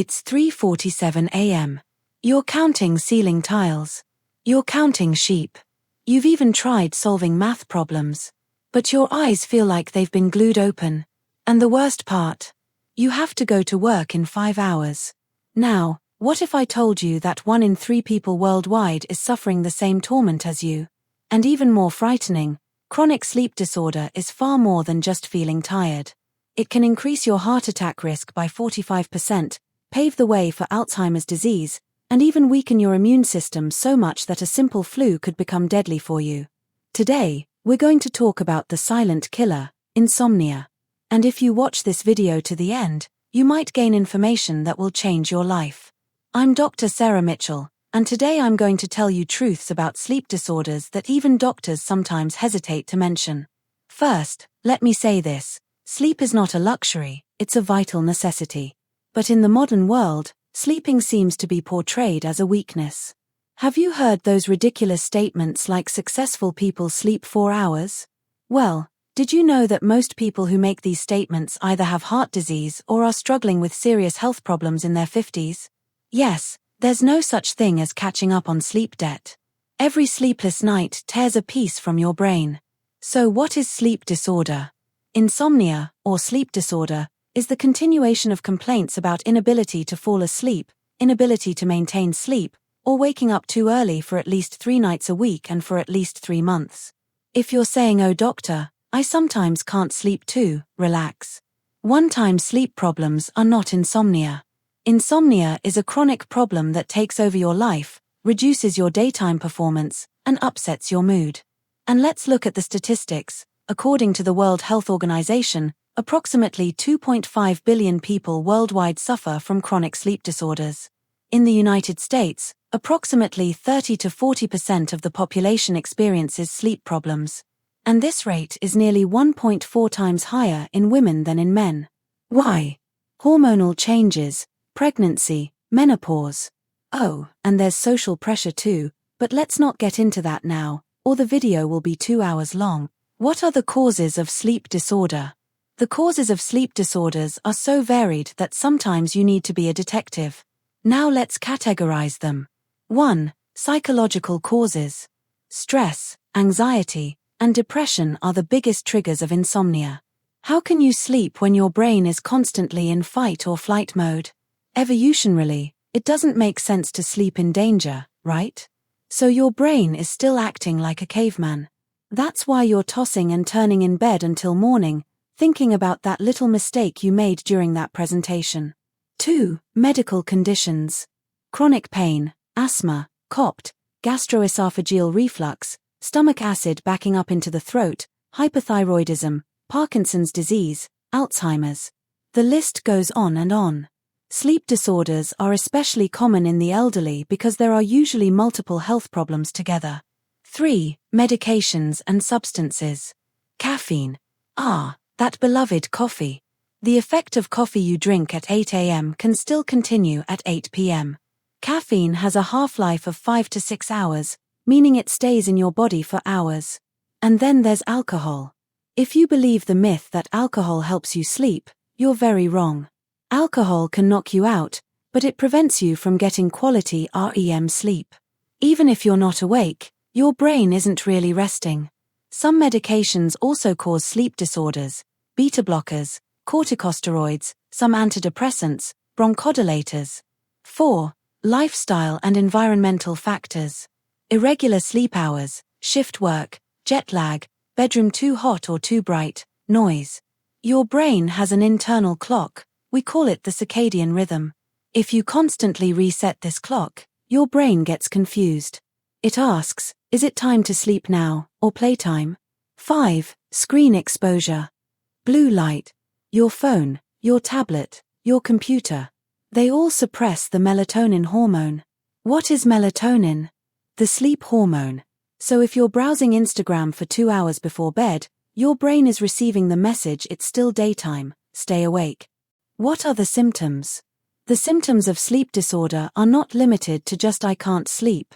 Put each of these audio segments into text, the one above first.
It's 3:47 a.m. You're counting ceiling tiles. You're counting sheep. You've even tried solving math problems. But your eyes feel like they've been glued open. And the worst part? You have to go to work in 5 hours. Now, what if I told you that 1 in 3 people worldwide is suffering the same torment as you? And even more frightening, chronic sleep disorder is far more than just feeling tired. It can increase your heart attack risk by 45%, pave the way for Alzheimer's disease, and even weaken your immune system so much that a simple flu could become deadly for you. Today, we're going to talk about the silent killer, insomnia. And if you watch this video to the end, you might gain information that will change your life. I'm Dr. Sarah Mitchell, and today I'm going to tell you truths about sleep disorders that even doctors sometimes hesitate to mention. First, let me say this: sleep is not a luxury, it's a vital necessity. But in the modern world, sleeping seems to be portrayed as a weakness. Have you heard those ridiculous statements like successful people sleep 4 hours? Well, did you know that most people who make these statements either have heart disease or are struggling with serious health problems in their 50s? Yes, there's no such thing as catching up on sleep debt. Every sleepless night tears a piece from your brain. So what is sleep disorder? Insomnia, or sleep disorder, is the continuation of complaints about inability to fall asleep, inability to maintain sleep, or waking up too early for at least 3 nights a week and for at least 3 months. If you're saying, "Oh doctor, I sometimes can't sleep too," relax. One-time sleep problems are not insomnia. Insomnia is a chronic problem that takes over your life, reduces your daytime performance, and upsets your mood. And let's look at the statistics. According to the World Health Organization, approximately 2.5 billion people worldwide suffer from chronic sleep disorders. In the United States, approximately 30 to 40% of the population experiences sleep problems. And this rate is nearly 1.4 times higher in women than in men. Why? Hormonal changes, pregnancy, menopause. Oh, and there's social pressure too, but let's not get into that now, or the video will be 2 hours long. What are the causes of sleep disorder? The causes of sleep disorders are so varied that sometimes you need to be a detective. Now let's categorize them. 1. Psychological causes. Stress, anxiety, and depression are the biggest triggers of insomnia. How can you sleep when your brain is constantly in fight or flight mode? Evolutionarily, it doesn't make sense to sleep in danger, right? So your brain is still acting like a caveman. That's why you're tossing and turning in bed until morning, thinking about that little mistake you made during that presentation. 2. Medical conditions. Chronic pain, asthma, COPD, gastroesophageal reflux, stomach acid backing up into the throat, hypothyroidism, Parkinson's disease, Alzheimer's. The list goes on and on. Sleep disorders are especially common in the elderly because there are usually multiple health problems together. 3. Medications and substances. Caffeine. That beloved coffee. The effect of coffee you drink at 8 a.m. can still continue at 8 p.m. Caffeine has a half-life of 5 to 6 hours, meaning it stays in your body for hours. And then there's alcohol. If you believe the myth that alcohol helps you sleep, you're very wrong. Alcohol can knock you out, but it prevents you from getting quality REM sleep. Even if you're not awake, your brain isn't really resting. Some medications also cause sleep disorders: beta blockers, corticosteroids, some antidepressants, bronchodilators. 4. Lifestyle and environmental factors. Irregular sleep hours, shift work, jet lag, bedroom too hot or too bright, noise. Your brain has an internal clock. We call it the circadian rhythm. If you constantly reset this clock, your brain gets confused. It asks, is it time to sleep now, or playtime? 5. Screen exposure. Blue light. Your phone, your tablet, your computer. They all suppress the melatonin hormone. What is melatonin? The sleep hormone. So if you're browsing Instagram for 2 hours before bed, your brain is receiving the message it's still daytime, stay awake. What are the symptoms? The symptoms of sleep disorder are not limited to just "I can't sleep."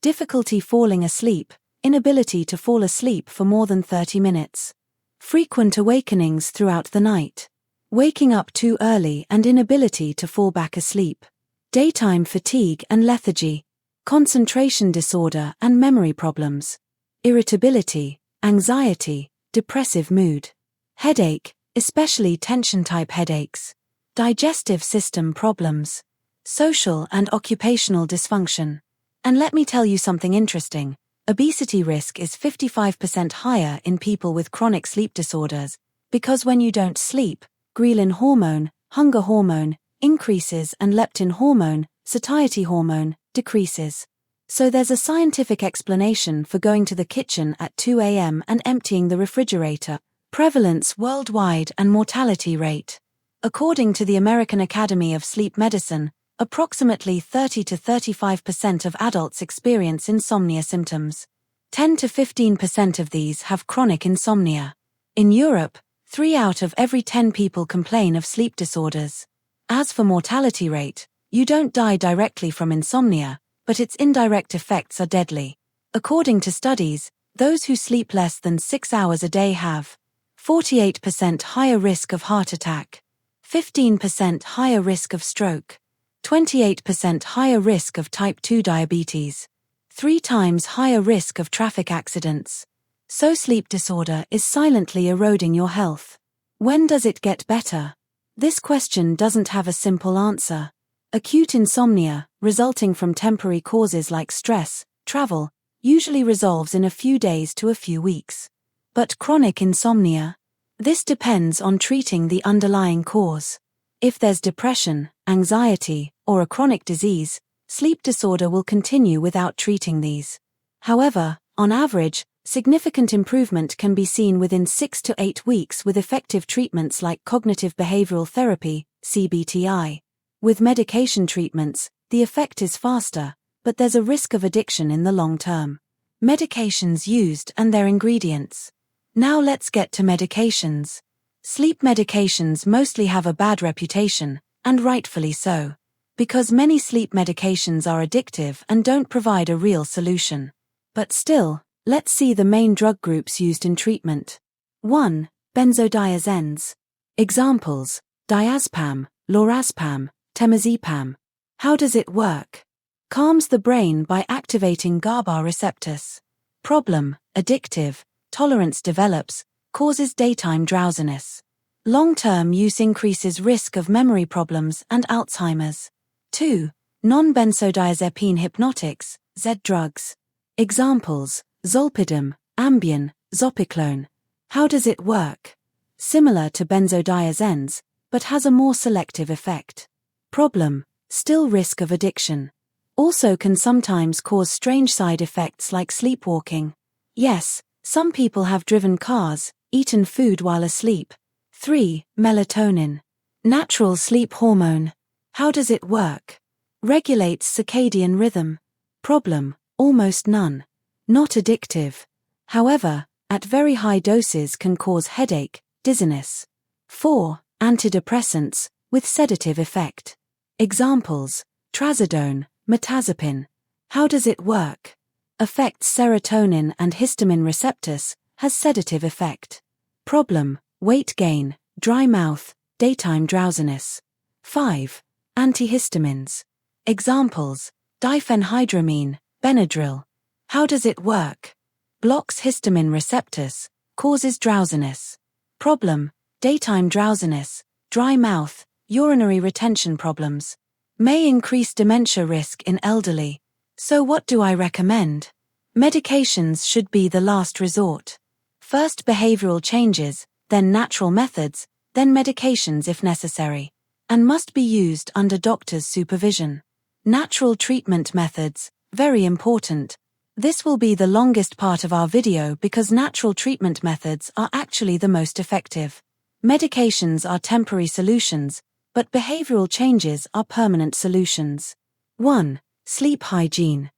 Difficulty falling asleep, inability to fall asleep for more than 30 minutes. Frequent awakenings throughout the night. waking up too early and inability to fall back asleep, daytime fatigue and lethargy, concentration disorder and memory problems, irritability, anxiety, depressive mood, headache, especially tension-type headaches, digestive system problems, social and occupational dysfunction. And let me tell you something interesting. Obesity risk is 55% higher in people with chronic sleep disorders, because when you don't sleep, ghrelin hormone, hunger hormone, increases and leptin hormone, satiety hormone, decreases. So there's a scientific explanation for going to the kitchen at 2 a.m. and emptying the refrigerator. Prevalence worldwide and mortality rate. According to the American Academy of Sleep Medicine, approximately 30 to 35% of adults experience insomnia symptoms. 10 to 15% of these have chronic insomnia. In Europe, 3 out of every 10 people complain of sleep disorders. As for mortality rate, you don't die directly from insomnia, but its indirect effects are deadly. According to studies, those who sleep less than 6 hours a day have 48% higher risk of heart attack, 15% higher risk of stroke, 28% higher risk of type 2 diabetes, 3 times higher risk of traffic accidents. So sleep disorder is silently eroding your health. When does it get better? This question doesn't have a simple answer. Acute insomnia, resulting from temporary causes like stress, travel, usually resolves in a few days to a few weeks. But chronic insomnia? This depends on treating the underlying cause. If there's depression, anxiety, or a chronic disease, sleep disorder will continue without treating these. However, on average, significant improvement can be seen within 6 to 8 weeks with effective treatments like cognitive behavioral therapy, CBT-I. With medication treatments, the effect is faster, but there's a risk of addiction in the long term. Medications used and their ingredients. Now let's get to medications. Sleep medications mostly have a bad reputation, and rightfully so, because many sleep medications are addictive and don't provide a real solution. But still, let's see the main drug groups used in treatment. 1. Benzodiazepines. Examples: diazepam, lorazepam, temazepam. How does it work? Calms the brain by activating GABA receptors. Problem: addictive, tolerance develops, causes daytime drowsiness. Long-term use increases risk of memory problems and Alzheimer's. 2. Non-benzodiazepine hypnotics, Z drugs. Examples: zolpidem, Ambien, zopiclone. How does it work? Similar to benzodiazepines, but has a more selective effect. Problem: still risk of addiction. Also can sometimes cause strange side effects like sleepwalking. Yes, some people have driven cars, eaten food while asleep. 3. Melatonin. Natural sleep hormone. How does it work? Regulates circadian rhythm. Problem: almost none. Not addictive. However, at very high doses can cause headache, dizziness. 4. Antidepressants, with sedative effect. Examples: trazodone, mirtazapine. How does it work? Affects serotonin and histamine receptors, has sedative effect. Problem: weight gain, dry mouth, daytime drowsiness. 5. Antihistamines. Examples: diphenhydramine, Benadryl. How does it work? Blocks histamine receptors, causes drowsiness. Problem: daytime drowsiness, dry mouth, urinary retention problems. May increase dementia risk in elderly. So what do I recommend? Medications should be the last resort. First behavioral changes, then natural methods, then medications if necessary. And must be used under doctor's supervision. Natural treatment methods, very important. This will be the longest part of our video because natural treatment methods are actually the most effective. Medications are temporary solutions, but behavioral changes are permanent solutions. 1. Sleep hygiene.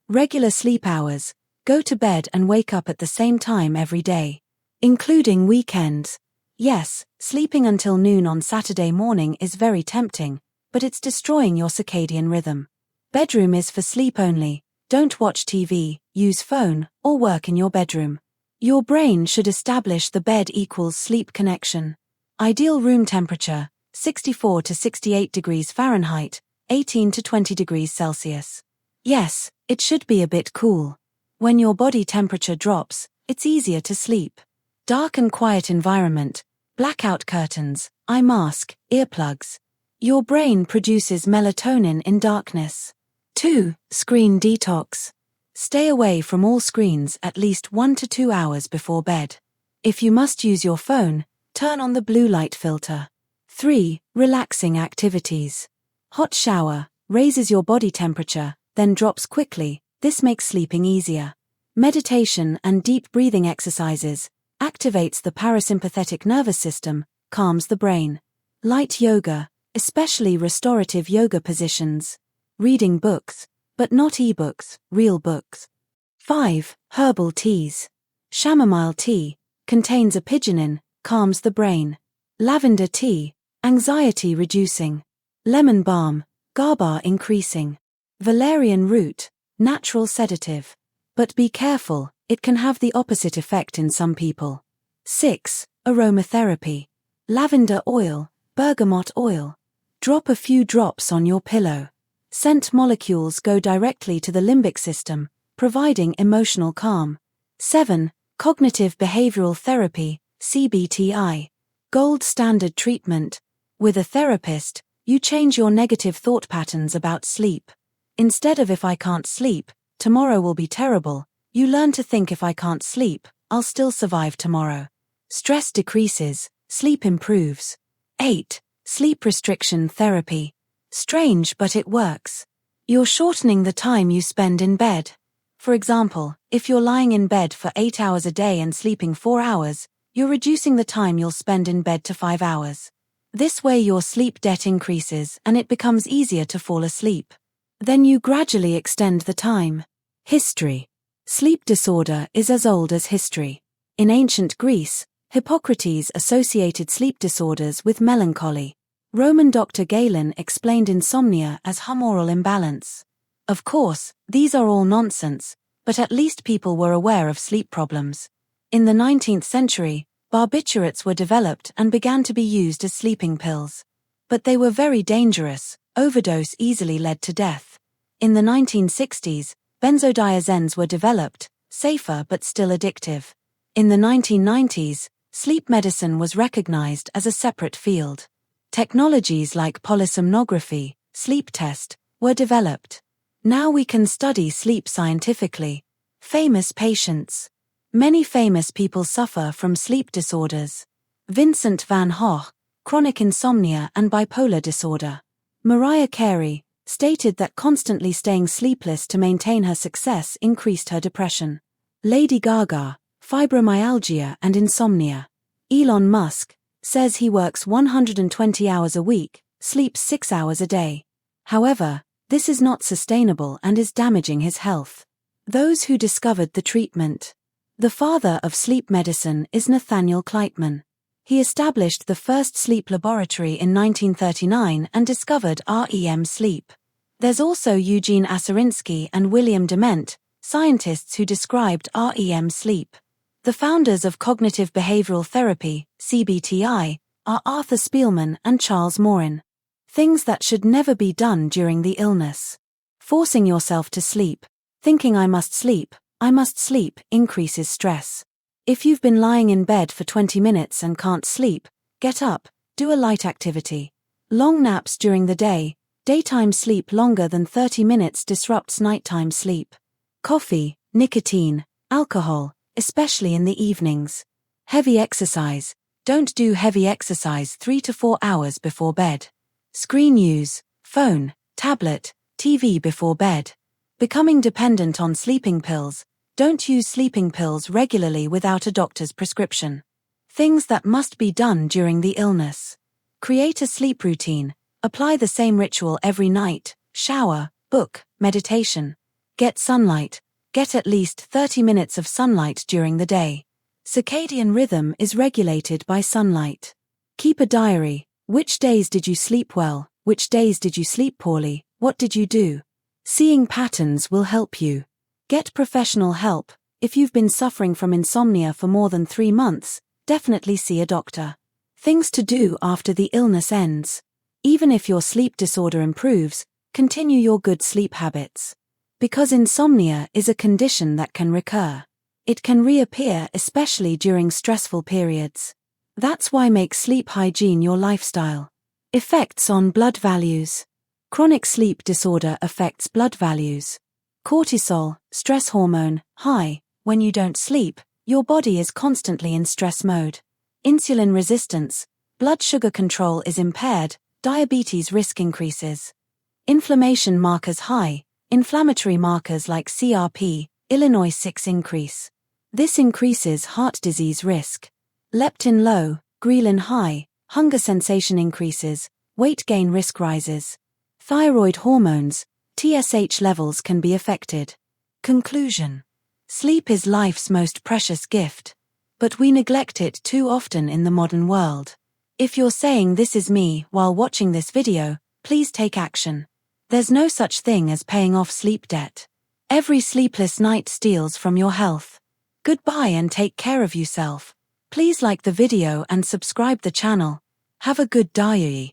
Regular sleep hours. Go to bed and wake up at the same time every day, including weekends. Yes, sleeping until noon on Saturday morning is very tempting, but it's destroying your circadian rhythm. Bedroom is for sleep only. Don't watch TV, use phone, or work in your bedroom. Your brain should establish the bed equals sleep connection. Ideal room temperature, 64 to 68 degrees Fahrenheit, 18 to 20 degrees Celsius. Yes, it should be a bit cool. When your body temperature drops, it's easier to sleep. Dark and quiet environment, blackout curtains, eye mask, earplugs. Your brain produces melatonin in darkness. 2. Screen detox. Stay away from all screens at least 1 to 2 hours before bed. If you must use your phone, turn on the blue light filter. 3. Relaxing activities. Hot shower raises your body temperature, then drops quickly. This makes sleeping easier. Meditation and deep breathing exercises activates the parasympathetic nervous system, calms the brain. Light yoga, especially restorative yoga positions. Reading books, but not e-books, real books. 5. Herbal teas. Chamomile tea contains apigenin, calms the brain. Lavender tea, anxiety reducing. Lemon balm, GABA increasing. Valerian root, natural sedative. But be careful, it can have the opposite effect in some people. 6. Aromatherapy. Lavender oil, bergamot oil. Drop a few drops on your pillow. Scent molecules go directly to the limbic system, providing emotional calm. 7. Cognitive behavioral therapy, CBT-I. Gold standard treatment. With a therapist, you change your negative thought patterns about sleep. Instead of if I can't sleep, tomorrow will be terrible, you learn to think if I can't sleep, I'll still survive tomorrow. Stress decreases, sleep improves. 8. Sleep restriction therapy. Strange, but it works. You're shortening the time you spend in bed. For example, if you're lying in bed for 8 hours a day and sleeping 4 hours, you're reducing the time you'll spend in bed to 5 hours. This way your sleep debt increases and it becomes easier to fall asleep. Then you gradually extend the time. History. Sleep disorder is as old as history. In ancient Greece, Hippocrates associated sleep disorders with melancholy. Roman Dr. Galen explained insomnia as humoral imbalance. Of course, these are all nonsense, but at least people were aware of sleep problems. In the 19th century, barbiturates were developed and began to be used as sleeping pills. But they were very dangerous, overdose easily led to death. In the 1960s, benzodiazepines were developed, safer but still addictive. In the 1990s, sleep medicine was recognized as a separate field. Technologies like polysomnography, sleep test, were developed. Now we can study sleep scientifically. Famous patients. Many famous people suffer from sleep disorders. Vincent van Gogh, chronic insomnia and bipolar disorder. Mariah Carey stated that constantly staying sleepless to maintain her success increased her depression. Lady Gaga, fibromyalgia and insomnia. Elon Musk says he works 120 hours a week, sleeps 6 hours a day. However, this is not sustainable and is damaging his health. Those who discovered the treatment. The father of sleep medicine is Nathaniel Kleitman. He established the first sleep laboratory in 1939 and discovered REM sleep. There's also Eugene Aserinsky and William Dement, scientists who described REM sleep. The founders of cognitive behavioral therapy, CBT-I, are Arthur Spielman and Charles Morin. Things that should never be done during the illness. Forcing yourself to sleep. Thinking I must sleep, increases stress. If you've been lying in bed for 20 minutes and can't sleep, get up, do a light activity. Long naps during the day, daytime sleep longer than 30 minutes disrupts nighttime sleep. Coffee, nicotine, alcohol, especially in the evenings. Heavy exercise. Don't do heavy exercise 3 to 4 hours before bed. Screen use, phone, tablet, TV before bed. Becoming dependent on sleeping pills. Don't use sleeping pills regularly without a doctor's prescription. Things that must be done during the illness. Create a sleep routine. Apply the same ritual every night. Shower, book, meditation. Get sunlight. Get at least 30 minutes of sunlight during the day. Circadian rhythm is regulated by sunlight. Keep a diary. Which days did you sleep well? Which days did you sleep poorly? What did you do? Seeing patterns will help you. Get professional help. If you've been suffering from insomnia for more than 3 months, definitely see a doctor. Things to do after the illness ends. Even if your sleep disorder improves, continue your good sleep habits. Because insomnia is a condition that can recur. It can reappear especially during stressful periods. That's why make sleep hygiene your lifestyle. Effects on blood values. Chronic sleep disorder affects blood values. Cortisol, stress hormone, high. When you don't sleep, your body is constantly in stress mode. Insulin resistance, blood sugar control is impaired, diabetes risk increases. Inflammation markers high, inflammatory markers like CRP, Illinois 6 increase. This increases heart disease risk. Leptin low, ghrelin high, hunger sensation increases, weight gain risk rises. Thyroid hormones, TSH levels can be affected. Conclusion. Sleep is life's most precious gift. But we neglect it too often in the modern world. If you're saying this is me while watching this video, please take action. There's no such thing as paying off sleep debt. Every sleepless night steals from your health. Goodbye and take care of yourself. Please like the video and subscribe the channel. Have a good day.